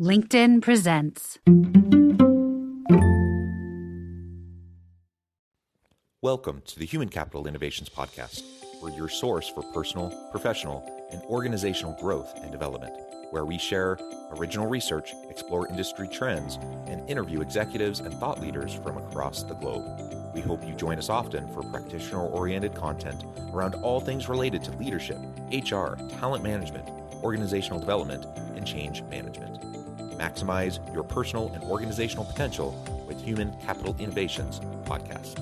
LinkedIn presents. Welcome to the Human Capital Innovations Podcast. We're your source for personal, professional, and organizational growth and development, where we share original research, explore industry trends, and interview executives and thought leaders from across the globe. We hope you join us often for practitioner-oriented content around all things related to leadership, HR, talent management, organizational development, and change management. Maximize your personal and organizational potential with Human Capital Innovations Podcast.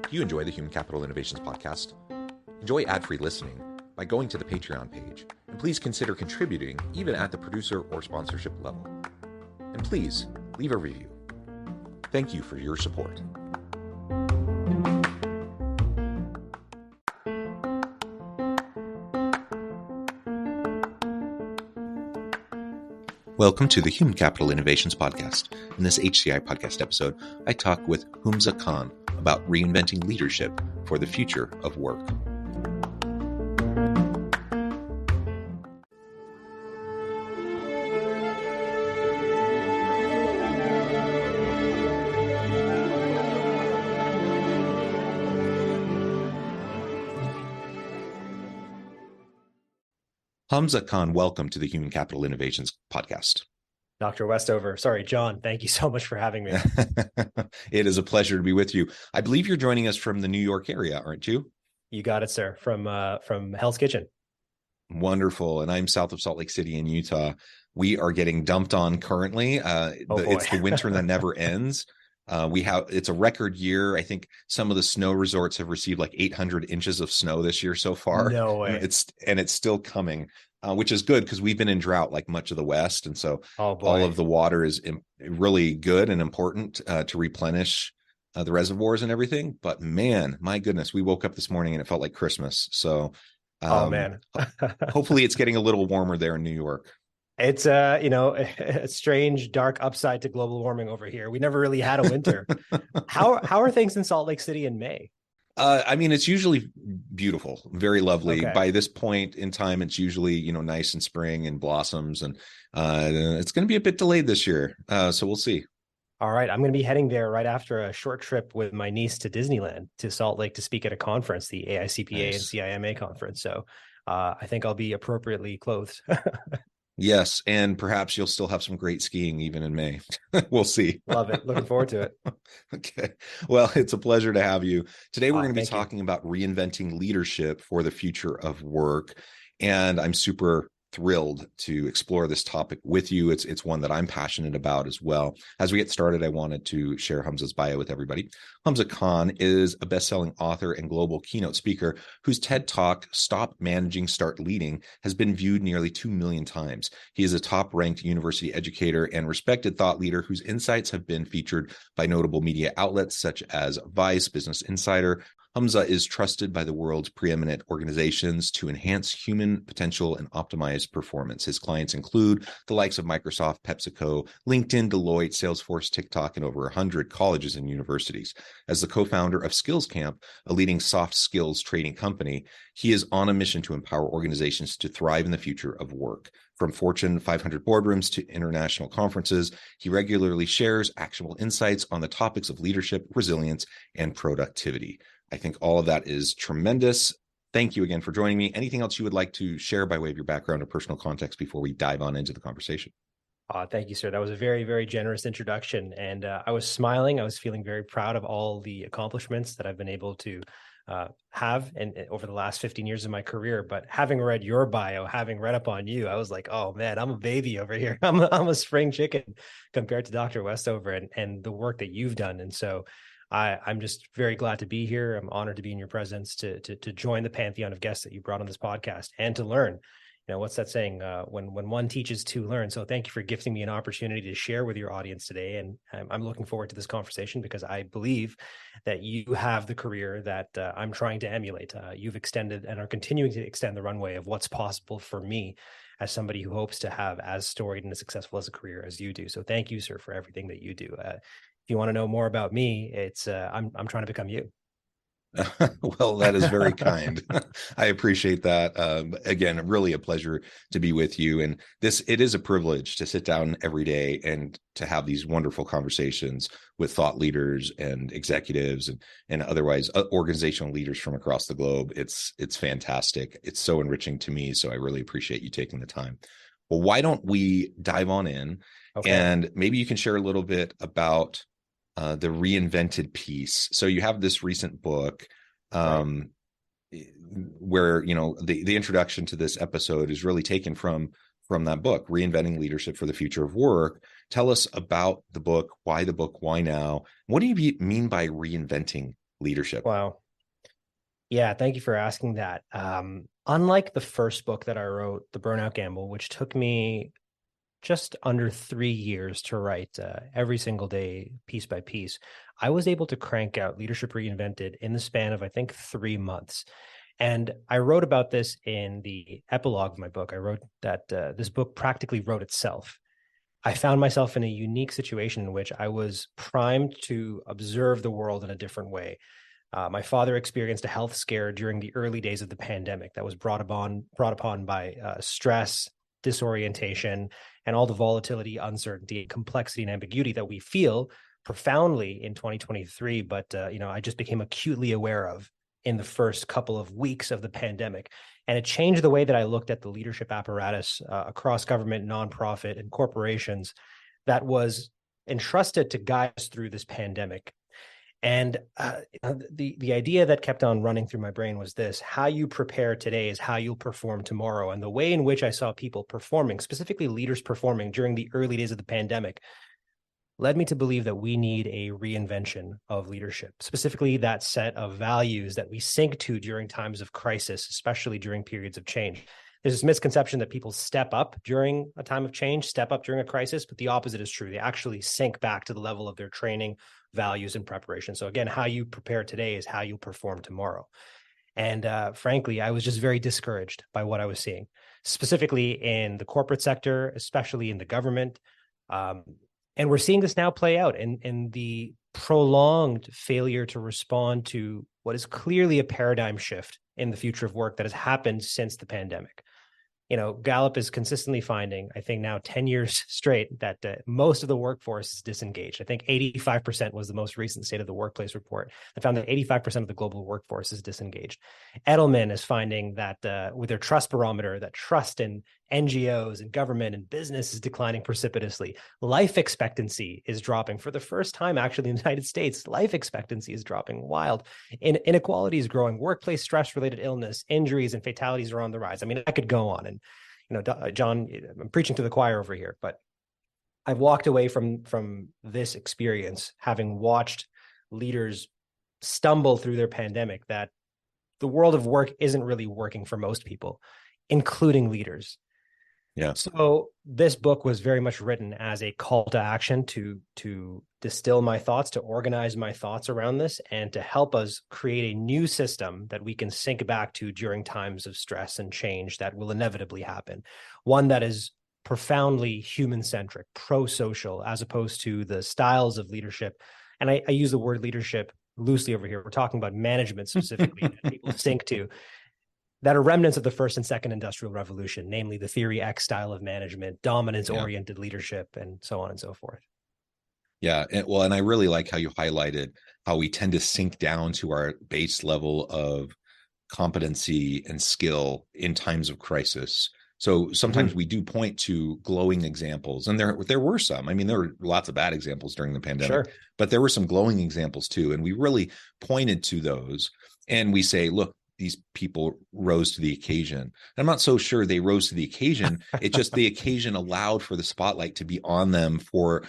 Do you enjoy the Human Capital Innovations Podcast? Enjoy ad-free listening by going to the Patreon page, and please consider contributing even at the producer or sponsorship level. And please leave a review. Thank you for your support. Welcome to the Human Capital Innovations Podcast. In this HCI Podcast episode, I talk with Hamza Khan about reinventing leadership for the future of work. Hamza Khan, welcome to the Human Capital Innovations Podcast. Dr. Westover. Sorry, John. Thank you so much for having me. It is a pleasure to be with you. I believe you're joining us from the New York area, aren't you? You got it, sir. From Hell's Kitchen. Wonderful. And I'm south of Salt Lake City in Utah. We are getting dumped on currently. It's the winter that never ends. It's a record year. I think some of the snow resorts have received like 800 inches of snow this year so far. No way. It's still coming, which is good because we've been in drought like much of the West. And so all of the water is really good and important to replenish the reservoirs and everything. But man, my goodness, we woke up this morning and it felt like Christmas. So man, hopefully it's getting a little warmer there in New York. It's a strange, dark upside to global warming over here. We never really had a winter. How are things in Salt Lake City in May? It's usually beautiful, very lovely. Okay. By this point in time, it's usually, nice and spring and blossoms, and it's going to be a bit delayed this year. So we'll see. All right. I'm going to be heading there right after a short trip with my niece to Disneyland, to Salt Lake, to speak at a conference, the AICPA and CIMA conference. So I think I'll be appropriately clothed. Yes, and perhaps you'll still have some great skiing even in May. We'll see. Love it. Looking forward to it. Okay. Well, it's a pleasure to have you. Today, we're going to be talking you. about reinventing leadership for the future of work. And I'm super thrilled to explore this topic with you. It's one that I'm passionate about as well. As we get started, I wanted to share Hamza's bio with everybody. Hamza Khan is a best-selling author and global keynote speaker whose TED Talk, Stop Managing, Start Leading, has been viewed nearly 2 million times. He is a top-ranked university educator and respected thought leader whose insights have been featured by notable media outlets such as Vice, Business Insider. Hamza is trusted by the world's preeminent organizations to enhance human potential and optimize performance. His clients include the likes of Microsoft, PepsiCo, LinkedIn, Deloitte, Salesforce, TikTok, and over 100 colleges and universities. As the co-founder of Skills Camp, a leading soft skills training company, he is on a mission to empower organizations to thrive in the future of work. From Fortune 500 boardrooms to international conferences, he regularly shares actionable insights on the topics of leadership, resilience, and productivity. I think all of that is tremendous. Thank you again for joining me. Anything else you would like to share by way of your background or personal context before we dive on into the conversation? Thank you, sir. That was a very, very generous introduction. And I was smiling. I was feeling very proud of all the accomplishments that I've been able to have over the last 15 years of my career. But having read your bio, having read up on you, I was like, oh man, I'm a baby over here. I'm a spring chicken compared to Dr. Westover and the work that you've done. And so I'm just very glad to be here. I'm honored to be in your presence, to join the pantheon of guests that you brought on this podcast and to learn. What's that saying? When one teaches, two learn. So thank you for gifting me an opportunity to share with your audience today. And I'm looking forward to this conversation because I believe that you have the career that I'm trying to emulate. You've extended and are continuing to extend the runway of what's possible for me as somebody who hopes to have as storied and as successful as a career as you do. So thank you, sir, for everything that you do. if you want to know more about me, it's I'm trying to become you. Well, that is very kind. I appreciate that. Again, really a pleasure to be with you. And it is a privilege to sit down every day and to have these wonderful conversations with thought leaders and executives and otherwise organizational leaders from across the globe. It's fantastic. It's so enriching to me. So I really appreciate you taking the time. Well, why don't we dive on in, and maybe you can share a little bit about the reinvented piece. So you have this recent book where, the introduction to this episode is really taken from that book, Reinventing Leadership for the Future of Work. Tell us about the book, why now? What do you mean by reinventing leadership? Wow. Yeah, thank you for asking that. Unlike the first book that I wrote, The Burnout Gamble, which took me just under 3 years to write every single day, piece by piece, I was able to crank out Leadership Reinvented in the span of, I think, 3 months. And I wrote about this in the epilogue of my book. I wrote that this book practically wrote itself. I found myself in a unique situation in which I was primed to observe the world in a different way. My father experienced a health scare during the early days of the pandemic that was brought upon by stress, disorientation, and all the volatility, uncertainty, complexity, and ambiguity that we feel profoundly in 2023. But, I just became acutely aware of in the first couple of weeks of the pandemic. And it changed the way that I looked at the leadership apparatus across government, nonprofit, and corporations that was entrusted to guide us through this pandemic. And the idea that kept on running through my brain was this: how you prepare today is how you'll perform tomorrow. And the way in which I saw people performing, specifically leaders performing during the early days of the pandemic, led me to believe that we need a reinvention of leadership, specifically that set of values that we sync to during times of crisis, especially during periods of change. There's this misconception that people step up during a time of change, step up during a crisis, but the opposite is true. They actually sink back to the level of their training, values, and preparation. So again, how you prepare today is how you'll perform tomorrow. And frankly, I was just very discouraged by what I was seeing, specifically in the corporate sector, especially in the government. And we're seeing this now play out in the prolonged failure to respond to what is clearly a paradigm shift in the future of work that has happened since the pandemic. Gallup is consistently finding, I think now 10 years straight, that most of the workforce is disengaged. I think 85% was the most recent State of the Workplace report that found that 85% of the global workforce is disengaged. Edelman is finding that with their trust barometer, that trust in NGOs and government and business is declining precipitously. Life expectancy is dropping for the first time, actually, in the United States. Life expectancy is dropping wild. Inequality is growing. Workplace stress-related illness, injuries, and fatalities are on the rise. I mean, I could go on. And, John, I'm preaching to the choir over here, but I've walked away from this experience, having watched leaders stumble through their pandemic, that the world of work isn't really working for most people, including leaders. Yeah. So this book was very much written as a call to action to distill my thoughts, to organize my thoughts around this, and to help us create a new system that we can sync back to during times of stress and change that will inevitably happen. One that is profoundly human-centric, pro-social, as opposed to the styles of leadership. And I use the word leadership loosely over here. We're talking about management specifically that people sync to, that are remnants of the first and second industrial revolution, namely the Theory X style of management, dominance-oriented leadership, and so on and so forth. Yeah. And I really like how you highlighted how we tend to sink down to our base level of competency and skill in times of crisis. So sometimes we do point to glowing examples, and there were some. I mean, there were lots of bad examples during the pandemic, but there were some glowing examples too. And we really pointed to those, and we say, look, these people rose to the occasion. And I'm not so sure they rose to the occasion. It just, the occasion allowed for the spotlight to be on them for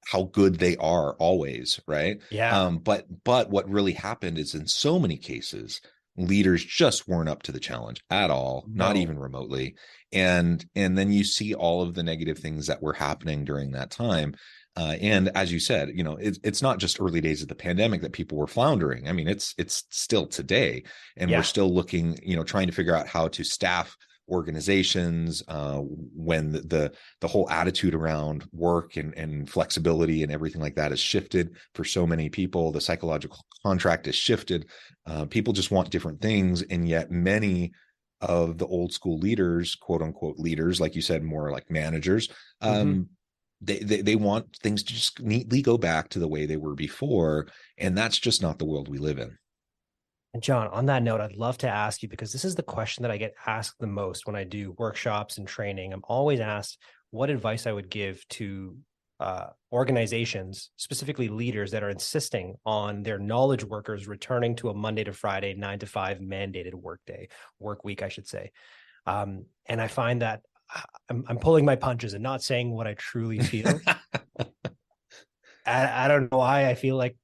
how good they are always, right? Yeah. But what really happened is, in so many cases, leaders just weren't up to the challenge at all, not even remotely. And then you see all of the negative things that were happening during that time. And as you said, it's not just early days of the pandemic that people were floundering. I mean, it's still today, and we're still looking, trying to figure out how to staff organizations, when the whole attitude around work and flexibility and everything like that has shifted for so many people. The psychological contract has shifted. People just want different things, and yet many of the old school leaders, quote unquote leaders, like you said, more like managers, they want things to just neatly go back to the way they were before, and that's just not the world we live in. And John, on that note, I'd love to ask you, because this is the question that I get asked the most when I do workshops and training. I'm always asked what advice I would give to organizations, specifically leaders that are insisting on their knowledge workers returning to a Monday to Friday, 9 to 5 mandated work week, I should say. And I find that I'm pulling my punches and not saying what I truly feel. I don't know why I feel like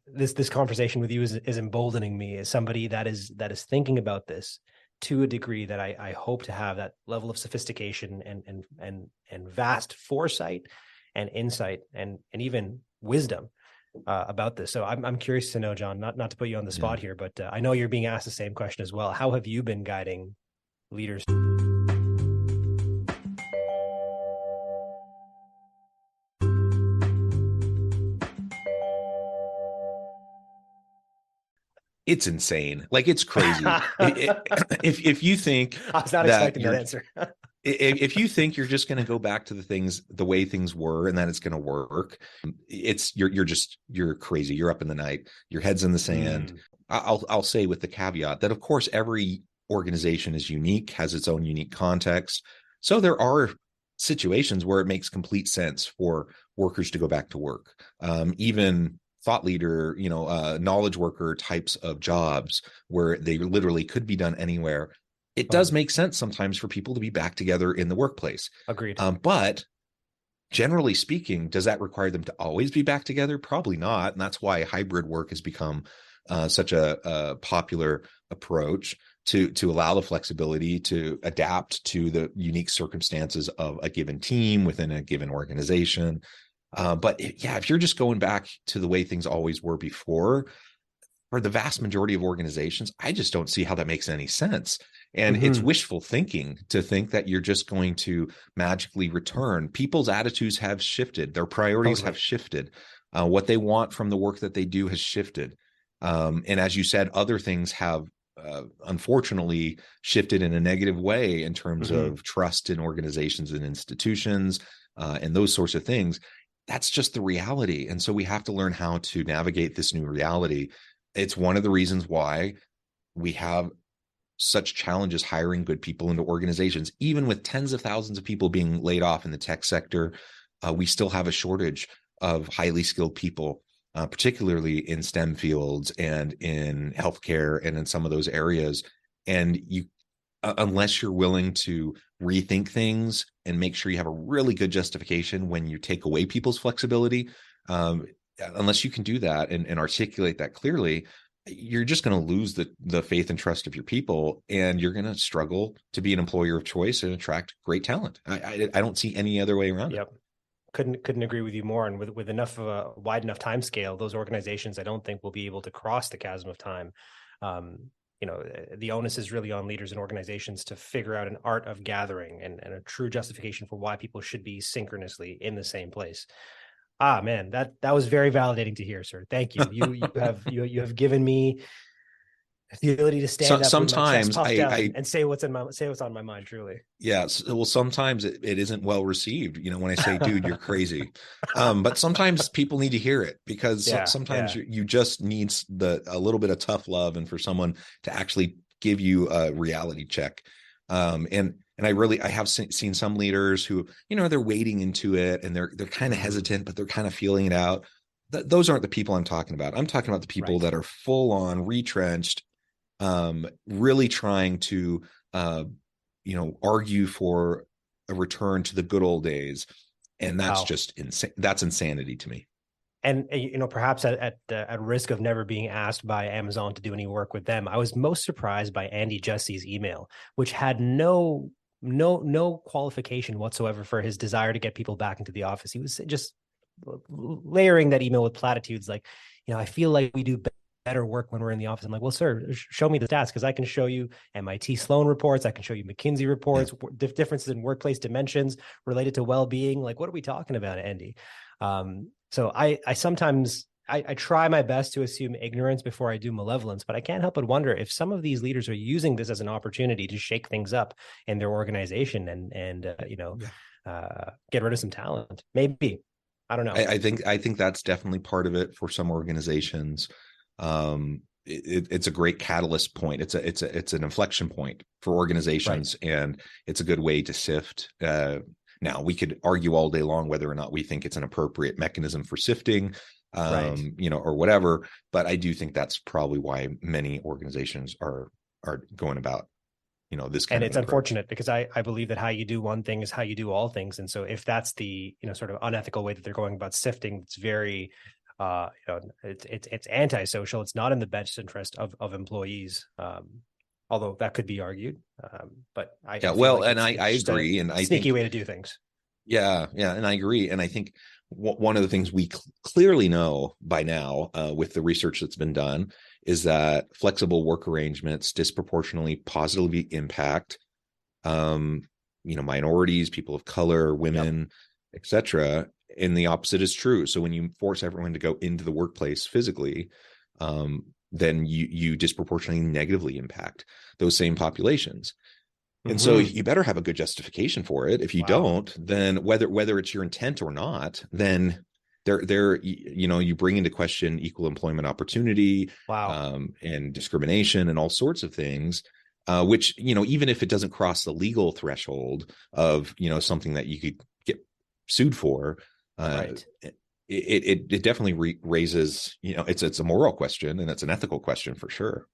this conversation with you is emboldening me as somebody that is thinking about this to a degree that I hope to have that level of sophistication and vast foresight and insight and even wisdom about this. So I'm curious to know, John, not to put you on the spot here, but I know you're being asked the same question as well. How have you been guiding leaders? It's insane. Like, it's crazy. If you think I was not expecting that answer. If you think you're just going to go back to the way things were and that it's going to work, you're crazy. You're up in the night. Your head's in the sand. I'll say, with the caveat that, of course, every organization is unique, has its own unique context. So there are situations where it makes complete sense for workers to go back to work. Even thought leader, knowledge worker types of jobs where they literally could be done anywhere. It does make sense sometimes for people to be back together in the workplace. Agreed. But generally speaking, does that require them to always be back together? Probably not. And that's why hybrid work has become such a popular approach to allow the flexibility to adapt to the unique circumstances of a given team within a given organization. But if you're just going back to the way things always were before, for the vast majority of organizations, I just don't see how that makes any sense. And it's wishful thinking to think that you're just going to magically return. People's attitudes have shifted. Their priorities have shifted. What they want from the work that they do has shifted. And as you said, other things have unfortunately shifted in a negative way in terms of trust in organizations and institutions and those sorts of things. That's just the reality. And so we have to learn how to navigate this new reality. It's one of the reasons why we have such challenges hiring good people into organizations. Even with tens of thousands of people being laid off in the tech sector, we still have a shortage of highly skilled people, particularly in STEM fields and in healthcare and in some of those areas. And unless you're willing to rethink things and make sure you have a really good justification when you take away people's flexibility, unless you can do that and articulate that clearly, you're just going to lose the faith and trust of your people, and you're going to struggle to be an employer of choice and attract great talent. I don't see any other way around it. Couldn't agree with you more. And with enough of a wide enough time scale, those organizations, I don't think, will be able to cross the chasm of time. The onus is really on leaders and organizations to figure out an art of gathering and a true justification for why people should be synchronously in the same place. Man, that was very validating to hear, sir. Thank you. You have given me the ability to stand up sometimes with my chest puffed out and say what's on my mind. Truly. Yes. Well, sometimes it isn't well received. When I say, dude, you're crazy. But sometimes people need to hear it, because sometimes you just need a little bit of tough love, and for someone to actually give you a reality check. And I have seen some leaders who, they're wading into it and they're kind of hesitant, but they're kind of feeling it out. Those aren't the people I'm talking about. I'm talking about the people that are full on retrenched, really trying to, argue for a return to the good old days. And that's just insane. That's insanity to me. And, perhaps at risk of never being asked by Amazon to do any work with them, I was most surprised by Andy Jesse's email, which had no qualification whatsoever for his desire to get people back into the office. He was just layering that email with platitudes like, I feel like we do better work when we're in the office. I'm like, well, sir, show me the stats, because I can show you MIT Sloan reports. I can show you McKinsey reports, differences in workplace dimensions related to well-being. Like, what are we talking about, Andy? So I sometimes I try my best to assume ignorance before I do malevolence, but I can't help but wonder if some of these leaders are using this as an opportunity to shake things up in their organization and get rid of some talent. Maybe. I don't know. I think that's definitely part of it for some organizations. It's a great catalyst point. It's an inflection point for organizations, right. And it's a good way to sift. Now we could argue all day long whether or not we think it's an appropriate mechanism for sifting, right. Or whatever. But I do think that's probably why many organizations are going about, this kind and of it's approach. Unfortunate, because I believe that how you do one thing is how you do all things. And so if that's the, sort of unethical way that they're going about sifting, it's very, it's antisocial. It's not in the best interest of employees. Although that could be argued. But I agree. And I think sneaky way to do things. Yeah. And I agree. And I think one of the things we clearly know by now with the research that's been done is that flexible work arrangements disproportionately positively impact, minorities, people of color, women, etc. And the opposite is true. So when you force everyone to go into the workplace physically, then you disproportionately negatively impact those same populations. And so you better have a good justification for it. If you don't, then whether it's your intent or not, then you bring into question equal employment opportunity, and discrimination and all sorts of things, which, even if it doesn't cross the legal threshold of, something that you could get sued for, it definitely raises, it's a moral question, and it's an ethical question for sure.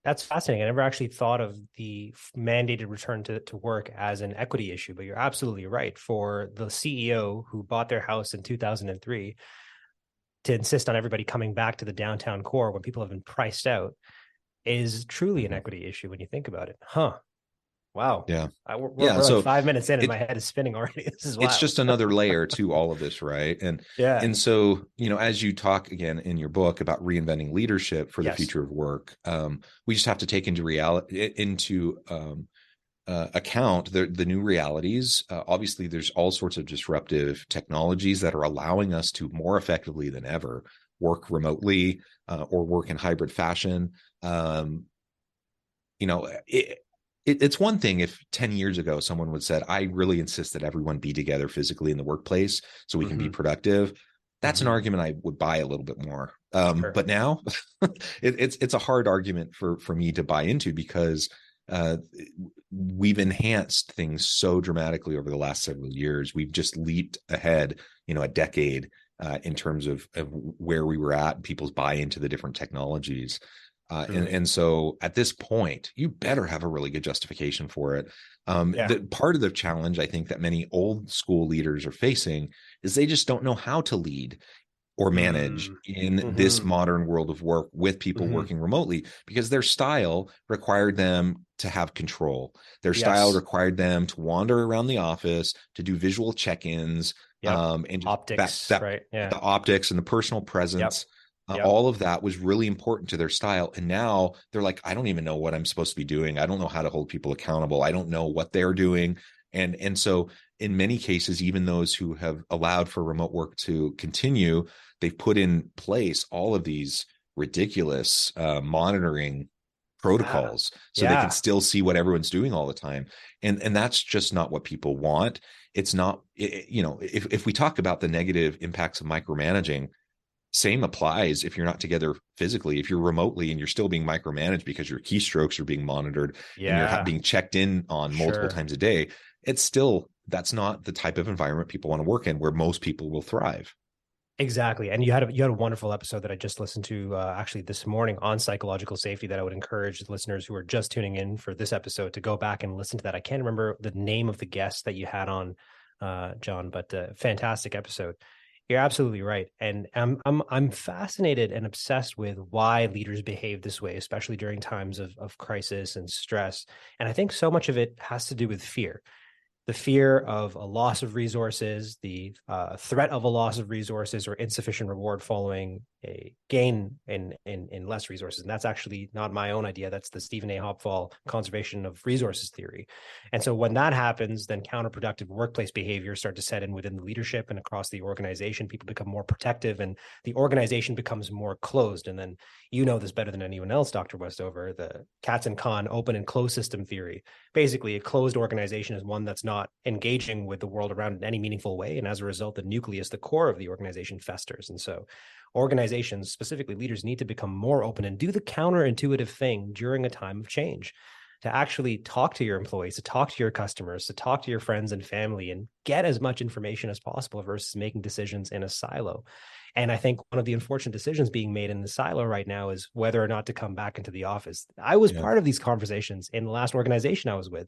That's fascinating. I never actually thought of the mandated return to work as an equity issue, but you're absolutely right. For the CEO who bought their house in 2003 to insist on everybody coming back to the downtown core when people have been priced out is truly an equity issue when you think about it. Huh. Wow. Yeah. We're so like 5 minutes in and my head is spinning already. This is wild. It's just another layer to all of this, right? And and so, as you talk again in your book about reinventing leadership for the future of work, we just have to take into account the new realities. Obviously, there's all sorts of disruptive technologies that are allowing us to more effectively than ever work remotely or work in hybrid fashion. It's one thing if 10 years ago someone would said, I really insist that everyone be together physically in the workplace so we can be productive. That's an argument I would buy a little bit more. But now it's a hard argument for me to buy into, because we've enhanced things so dramatically over the last several years. We've just leaped ahead, a decade in terms of where we were at, people's buy into the different technologies. And so at this point, you better have a really good justification for it. The part of the challenge I think that many old school leaders are facing is they just don't know how to lead or manage in this modern world of work with people working remotely, because their style required them to have control. Their style required them to wander around the office, to do visual check-ins, and optics, the optics and the personal presence. All of that was really important to their style. And now they're like, I don't even know what I'm supposed to be doing. I don't know how to hold people accountable. I don't know what they're doing. And so in many cases, even those who have allowed for remote work to continue, they've put in place all of these ridiculous monitoring protocols so they can still see what everyone's doing all the time. And that's just not what people want. It's not, if we talk about the negative impacts of micromanaging, same applies if you're not together physically. If you're remotely and you're still being micromanaged because your keystrokes are being monitored and you're being checked in on multiple times a day, that's not the type of environment people want to work in, where most people will thrive. Exactly. And you had a wonderful episode that I just listened to actually this morning on psychological safety that I would encourage listeners who are just tuning in for this episode to go back and listen to that. I can't remember the name of the guest that you had on, John, but fantastic episode. You're absolutely right. And I'm fascinated and obsessed with why leaders behave this way, especially during times of crisis and stress. And I think so much of it has to do with fear. The fear of a loss of resources, the threat of a loss of resources or insufficient reward following a gain in less resources. And that's actually not my own idea. That's the Stephen A. Hopfall conservation of resources theory. And so when that happens, then counterproductive workplace behaviors start to set in within the leadership and across the organization. People become more protective and the organization becomes more closed. And then you know this better than anyone else, Dr. Westover, the Katz and Kahn open and closed system theory. Basically, a closed organization is one that's not engaging with the world around in any meaningful way. And as a result, the nucleus, the core of the organization festers. And so organizations, specifically leaders, need to become more open and do the counterintuitive thing during a time of change, to actually talk to your employees, to talk to your customers, to talk to your friends and family and get as much information as possible versus making decisions in a silo. And I think one of the unfortunate decisions being made in the silo right now is whether or not to come back into the office. I was part of these conversations in the last organization I was with.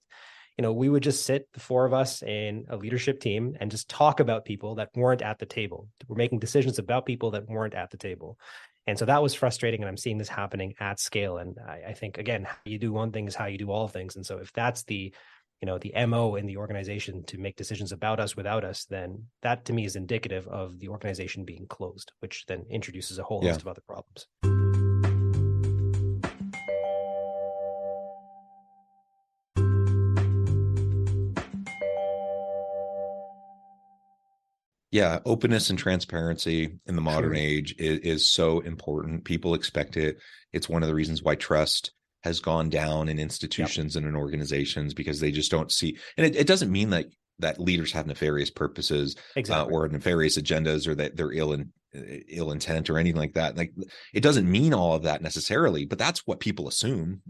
We would just sit, the four of us in a leadership team, and just talk about people that weren't at the table. We're making decisions about people that weren't at the table. And so that was frustrating. And I'm seeing this happening at scale. And I think, again, how you do one thing is how you do all things. And so if that's the MO in the organization to make decisions about us without us, then that to me is indicative of the organization being closed, which then introduces a whole host of other problems. Yeah, openness and transparency in the modern age is so important. People expect it. It's one of the reasons why trust has gone down in institutions and in organizations, because they just don't see. And it doesn't mean that leaders have nefarious purposes or nefarious agendas, or that they're ill intent or anything like that. Like, it doesn't mean all of that necessarily, but that's what people assume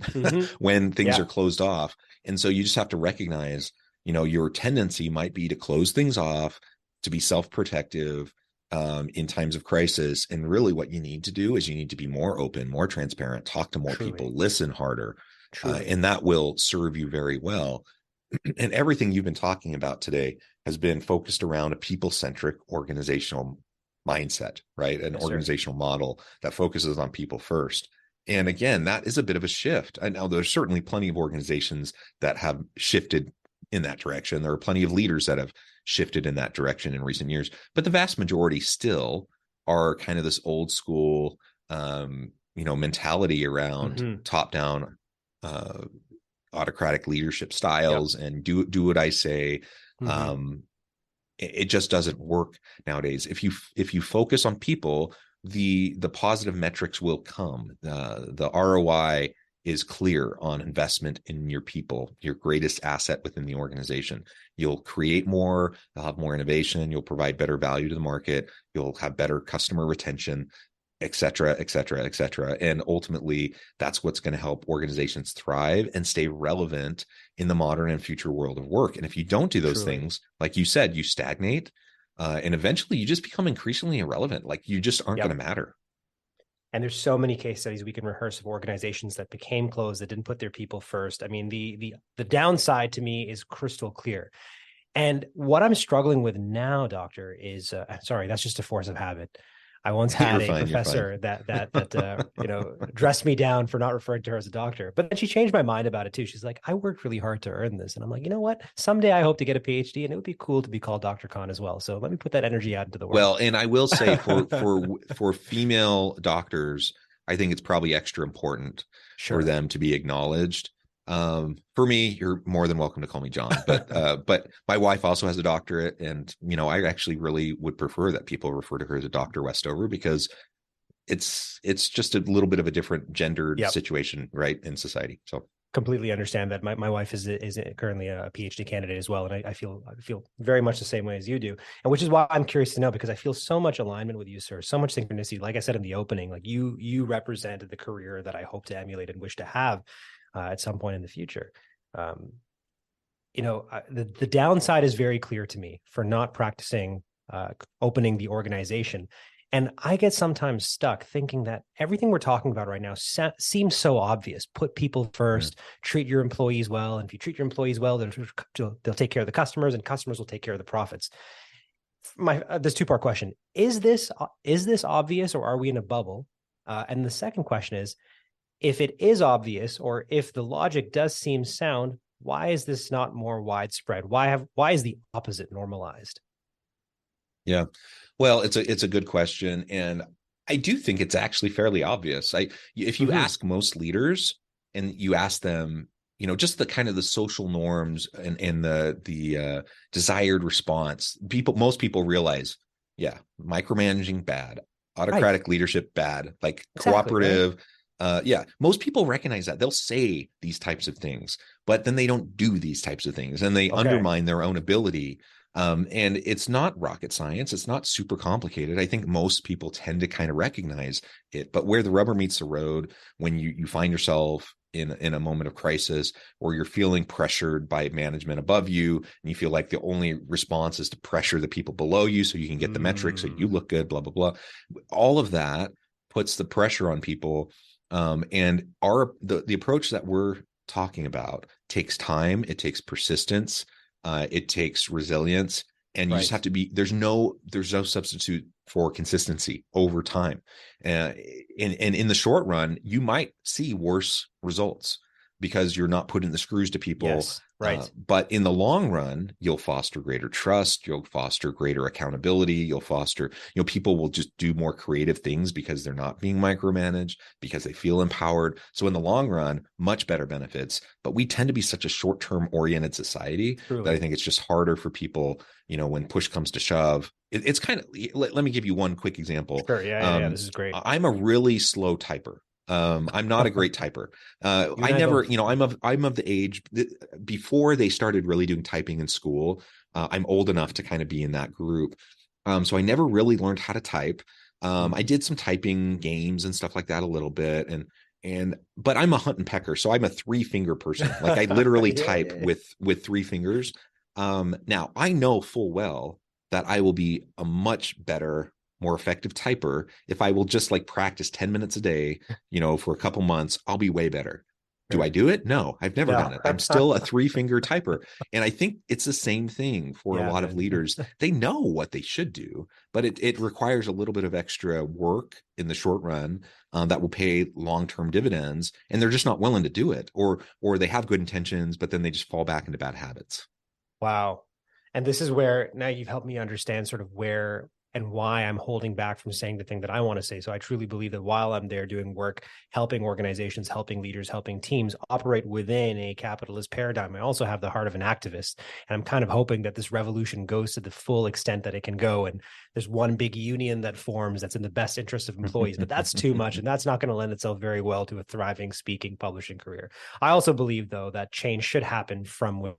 when things are closed off. And so you just have to recognize, your tendency might be to close things off, to be self-protective in times of crisis. And really what you need to do is you need to be more open, more transparent, talk to more people, listen harder, and that will serve you very well. And everything you've been talking about today has been focused around a people-centric organizational mindset, right? An organizational model that focuses on people first. And again, that is a bit of a shift. I know there's certainly plenty of organizations that have shifted in that direction. There are plenty of leaders that have shifted in that direction in recent years, but the vast majority still are kind of this old school, mentality around top-down, autocratic leadership styles and do what I say. It just doesn't work nowadays. If you focus on people, the positive metrics will come. The ROI is clear on investment in your people, your greatest asset within the organization. You'll create more, you'll have more innovation, you'll provide better value to the market, you'll have better customer retention, et cetera, et cetera, et cetera. And ultimately, that's what's going to help organizations thrive and stay relevant in the modern and future world of work. And if you don't do those things, like you said, you stagnate, and eventually you just become increasingly irrelevant. Like, you just aren't going to matter. And there's so many case studies we can rehearse of organizations that became closed, that didn't put their people first. I mean, the downside to me is crystal clear. And what I'm struggling with now, doctor, is sorry, that's just a force of habit. I once had a professor that dressed me down for not referring to her as a doctor, but then she changed my mind about it too. She's like, I worked really hard to earn this. And I'm like, you know what? Someday I hope to get a PhD, and it would be cool to be called Dr. Khan as well. So let me put that energy out into the world. Well, and I will say for female doctors, I think it's probably extra important for them to be acknowledged. For me, you're more than welcome to call me John, but my wife also has a doctorate, and I actually really would prefer that people refer to her as a Dr. Westover, because it's just a little bit of a different gendered situation, right, in society. So completely understand that. My wife is currently a PhD candidate as well, and I feel very much the same way as you do, and which is why I'm curious to know, because I feel so much alignment with you, sir, so much synchronicity. Like I said in the opening, like you represented the career that I hope to emulate and wish to have at some point in the future. The downside is very clear to me for not practicing opening the organization. And I get sometimes stuck thinking that everything we're talking about right now seems so obvious. Put people first, treat your employees well. And if you treat your employees well, they'll take care of the customers, and customers will take care of the profits. This two-part question. Is this obvious, or are we in a bubble? And the second question is, if it is obvious, or if the logic does seem sound, why is this not more widespread? Why is the opposite normalized? Yeah, well, it's a good question, and I do think it's actually fairly obvious. If you ask most leaders and you ask them, just the kind of the social norms and the desired response, most people realize, yeah, micromanaging bad, autocratic leadership bad, like cooperative. Right? Most people recognize that. They'll say these types of things, but then they don't do these types of things, and they undermine their own ability. And it's not rocket science. It's not super complicated. I think most people tend to kind of recognize it, but where the rubber meets the road, when you find yourself in a moment of crisis, or you're feeling pressured by management above you, and you feel like the only response is to pressure the people below you so you can get the metrics so you look good, blah, blah, blah. All of that puts the pressure on people. And the approach that we're talking about takes time. It takes persistence. It takes resilience, and you just have to be, there's no substitute for consistency over time. And in the short run, you might see worse results because you're not putting the screws to people. Yes, right. But in the long run, you'll foster greater trust. You'll foster greater accountability. You'll foster, people will just do more creative things because they're not being micromanaged, because they feel empowered. So in the long run, much better benefits. But we tend to be such a short-term oriented society that I think it's just harder for people, when push comes to shove. It's kind of, let me give you one quick example. Sure. Yeah. This is great. I'm a really slow typer. I'm not a great typer. I'm of the age before they started really doing typing in school. I'm old enough to kind of be in that group. So I never really learned how to type. I did some typing games and stuff like that a little bit. But I'm a hunt and pecker. So I'm a 3-finger person. Like I literally type with 3 fingers. Now I know full well that I will be a much better, more effective typer if I will just like practice 10 minutes a day, for a couple months. I'll be way better. Do I do it? No, I've never done it. I'm still a 3-finger typer. And I think it's the same thing for a lot of leaders. They know what they should do, but it requires a little bit of extra work in the short run that will pay long-term dividends. And they're just not willing to do it, or they have good intentions, but then they just fall back into bad habits. Wow. And this is where now you've helped me understand sort of where and why I'm holding back from saying the thing that I want to say. So I truly believe that while I'm there doing work, helping organizations, helping leaders, helping teams operate within a capitalist paradigm, I also have the heart of an activist. And I'm kind of hoping that this revolution goes to the full extent that it can go. And there's one big union that forms that's in the best interest of employees, but that's too much. And that's not going to lend itself very well to a thriving speaking publishing career. I also believe, though, that change should happen from within.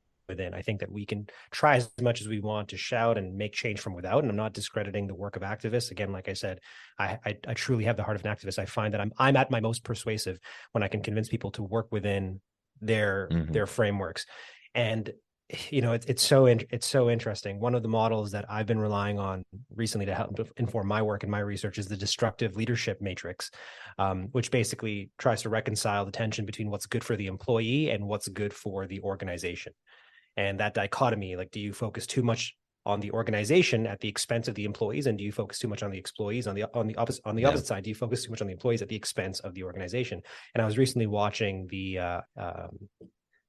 I think that we can try as much as we want to shout and make change from without. And I'm not discrediting the work of activists. Again, like I said, I truly have the heart of an activist. I find that I'm at my most persuasive when I can convince people to work within their frameworks. And it's so interesting. One of the models that I've been relying on recently to help inform my work and my research is the destructive leadership matrix, which basically tries to reconcile the tension between what's good for the employee and what's good for the organization. And that dichotomy, like, do you focus too much on the organization at the expense of the employees, and do you focus too much on the employees on the opposite side? Do you focus too much on the employees at the expense of the organization? And I was recently watching the I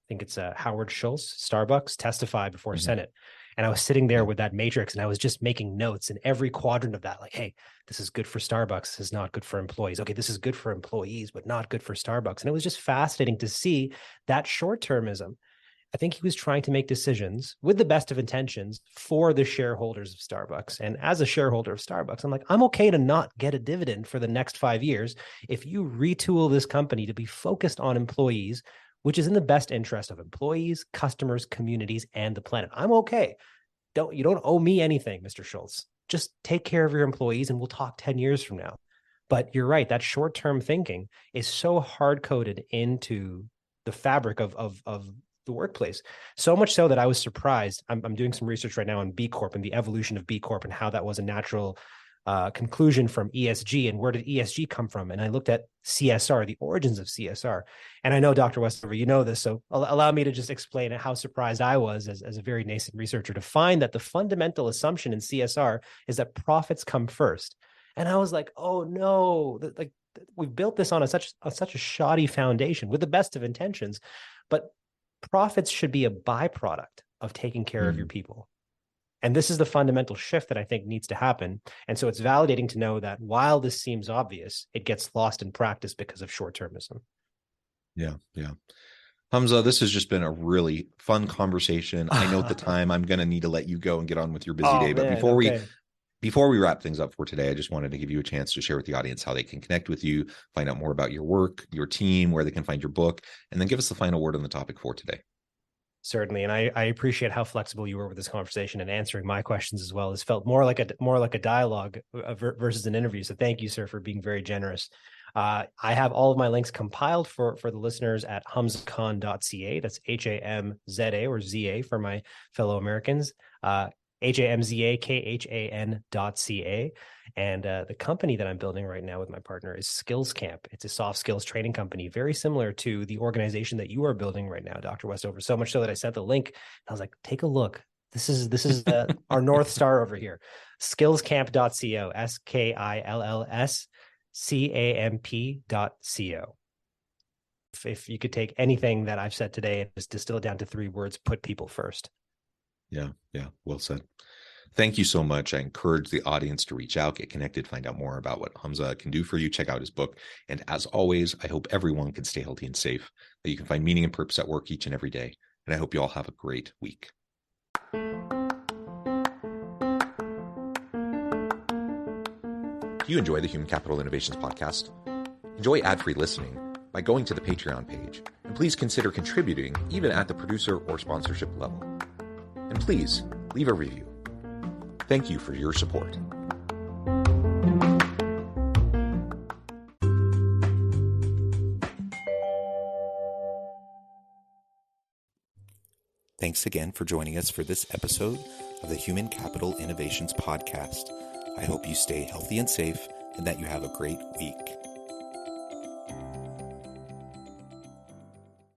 think it's Howard Schultz, Starbucks, testify before Senate, and I was sitting there with that matrix, and I was just making notes in every quadrant of that, like, hey, this is good for Starbucks, this is not good for employees. Okay, this is good for employees, but not good for Starbucks. And it was just fascinating to see that short-termism. I think he was trying to make decisions with the best of intentions for the shareholders of Starbucks. And as a shareholder of Starbucks, I'm like, I'm okay to not get a dividend for the next 5 years if you retool this company to be focused on employees, which is in the best interest of employees, customers, communities, and the planet. I'm okay. You don't owe me anything, Mr. Schultz. Just take care of your employees and we'll talk 10 years from now. But you're right, that short-term thinking is so hard-coded into the fabric of the workplace. So much so that I was surprised. I'm doing some research right now on B Corp and the evolution of B Corp and how that was a natural conclusion from ESG, and where did ESG come from? And I looked at CSR, the origins of CSR. And I know, Dr. Westover, you know this, so allow me to just explain how surprised I was as a very nascent researcher to find that the fundamental assumption in CSR is that profits come first. And I was like, oh no, like we've built this on such a shoddy foundation with the best of intentions, but profits should be a byproduct of taking care of your people. And this is the fundamental shift that I think needs to happen. And so it's validating to know that while this seems obvious, it gets lost in practice because of short-termism. Yeah. Hamza, this has just been a really fun conversation. I know at the time I'm going to need to let you go and get on with your busy day. But before we wrap things up for today, I just wanted to give you a chance to share with the audience how they can connect with you, find out more about your work, your team, where they can find your book, and then give us the final word on the topic for today. Certainly. And I appreciate how flexible you were with this conversation and answering my questions as well. It's felt more like a dialogue versus an interview. So thank you, sir, for being very generous. I have all of my links compiled for the listeners at hamzakhan.ca. That's HAMZA or ZA for my fellow Americans. HAMZAKHAN.ca. And the company that I'm building right now with my partner is Skills Camp. It's a soft skills training company, very similar to the organization that you are building right now, Dr. Westover. So much so that I sent the link. I was like, take a look. This is our North Star over here. Skillscamp.co, SKILLSCAMP.co. If you could take anything that I've said today and just distill it down to 3 words, put people first. Yeah. Well said. Thank you so much. I encourage the audience to reach out, get connected, find out more about what Hamza can do for you. Check out his book. And as always, I hope everyone can stay healthy and safe, that you can find meaning and purpose at work each and every day. And I hope you all have a great week. Do you enjoy the Human Capital Innovations podcast? Enjoy ad-free listening by going to the Patreon page. And please consider contributing even at the producer or sponsorship level. And please leave a review. Thank you for your support. Thanks again for joining us for this episode of the Human Capital Innovations Podcast. I hope you stay healthy and safe and that you have a great week.